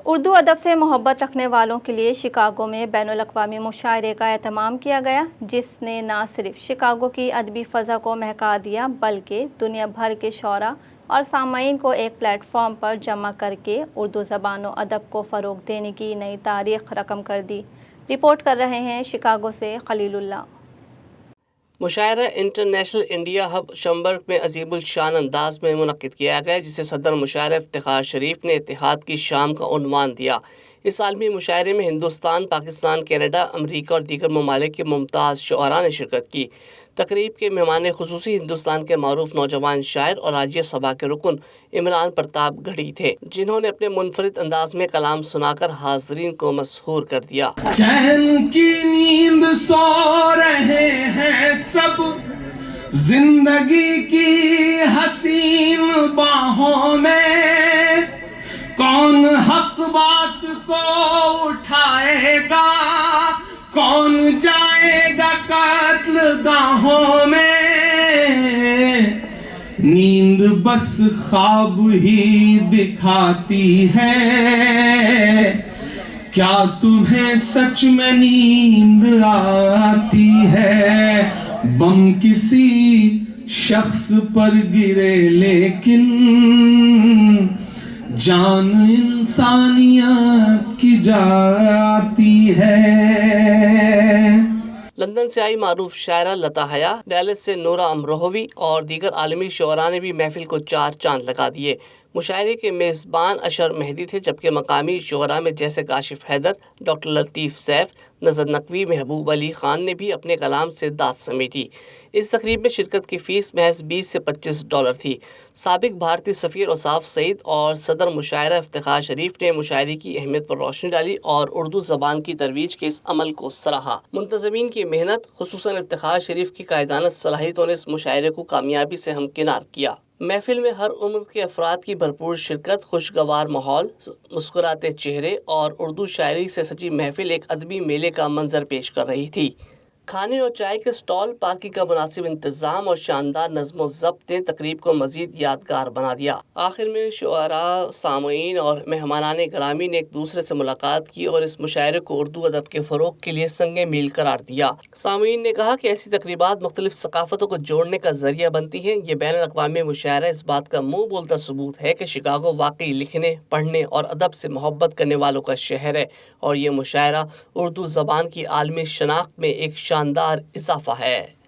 اردو ادب سے محبت رکھنے والوں کے لیے شکاگو میں بین الاقوامی مشاعرے کا اہتمام کیا گیا، جس نے نہ صرف شکاگو کی ادبی فضا کو مہکا دیا بلکہ دنیا بھر کے شعراء اور سامعین کو ایک پلیٹ فارم پر جمع کر کے اردو زبان و ادب کو فروغ دینے کی نئی تاریخ رقم کر دی۔ رپورٹ کر رہے ہیں شکاگو سے خلیل اللہ۔ مشاعرہ انٹرنیشنل انڈیا ہب شمبرگ میں عظیم الشان انداز میں منعقد کیا گیا، جسے صدر مشاعرہ افتخار شریف نے اتحاد کی شام کا عنوان دیا۔ اس عالمی مشاعرے میں ہندوستان، پاکستان، کینیڈا، امریکہ اور دیگر ممالک کے ممتاز شعراء نے شرکت کی۔ تقریب کے مہمان خصوصی ہندوستان کے معروف نوجوان شاعر اور راجیہ سبھا کے رکن عمران پرتاپ گڑھی تھے، جنہوں نے اپنے منفرد انداز میں کلام سنا کر حاضرین کو مسحور کر دیا۔ چین کی نیند سو رہے ہیں سب، زندگی کی حسین باہوں میں، کون حق بات کو اٹھائے گا، کون جائے گا قتل گاہوں میں، نیند بس خواب ہی دکھاتی ہے، کیا تمہیں سچ میں نیند آتی ہے، بم کسی شخص پر گرے لیکن جان انسانیت کی جاتی ہے۔ لندن سے آئی معروف شاعرہ لتا حیا، ڈیلس سے نورا امروہوی اور دیگر عالمی شعراء نے بھی محفل کو چار چاند لگا دیے۔ مشاعرے کے میزبان اشر مہدی تھے، جبکہ مقامی شعراء میں جیسے کاشف حیدر، ڈاکٹر لطیف سیف، نظر نقوی، محبوب علی خان نے بھی اپنے کلام سے داد سمیٹی۔ اس تقریب میں شرکت کی فیس محض $20 سے $25 تھی۔ سابق بھارتی سفیر اوصاف سعید اور صدر مشاعرہ افتخار شریف نے مشاعرے کی اہمیت پر روشنی ڈالی اور اردو زبان کی ترویج کے اس عمل کو سراہا۔ منتظمین کی محنت، خصوصاً افتخار شریف کی قائدانہ صلاحیتوں نے اس مشاعرے کو کامیابی سے ہمکنار کیا۔ محفل میں ہر عمر کے افراد کی بھرپور شرکت، خوشگوار ماحول، مسکراتے چہرے اور اردو شاعری سے سجی محفل ایک ادبی میلے کا منظر پیش کر رہی تھی۔ کھانے اور چائے کے اسٹال، پارکنگ کا مناسب انتظام اور شاندار نظم و ضبط نے تقریب کو مزید یادگار بنا دیا۔ آخر میں شعراء، سامعین اور مہمانان گرامی نے ایک دوسرے سے ملاقات کی اور اس مشاعرے کو اردو ادب کے فروغ کے لیے سنگ میل قرار دیا۔ سامعین نے کہا کہ ایسی تقریبات مختلف ثقافتوں کو جوڑنے کا ذریعہ بنتی ہیں۔ یہ بین الاقوامی مشاعرہ اس بات کا منہ بولتا ثبوت ہے کہ شکاگو واقعی لکھنے، پڑھنے اور ادب سے محبت کرنے والوں کا شہر ہے، اور یہ مشاعرہ اردو زبان کی عالمی شناخت میں ایک شاندار اضافہ ہے۔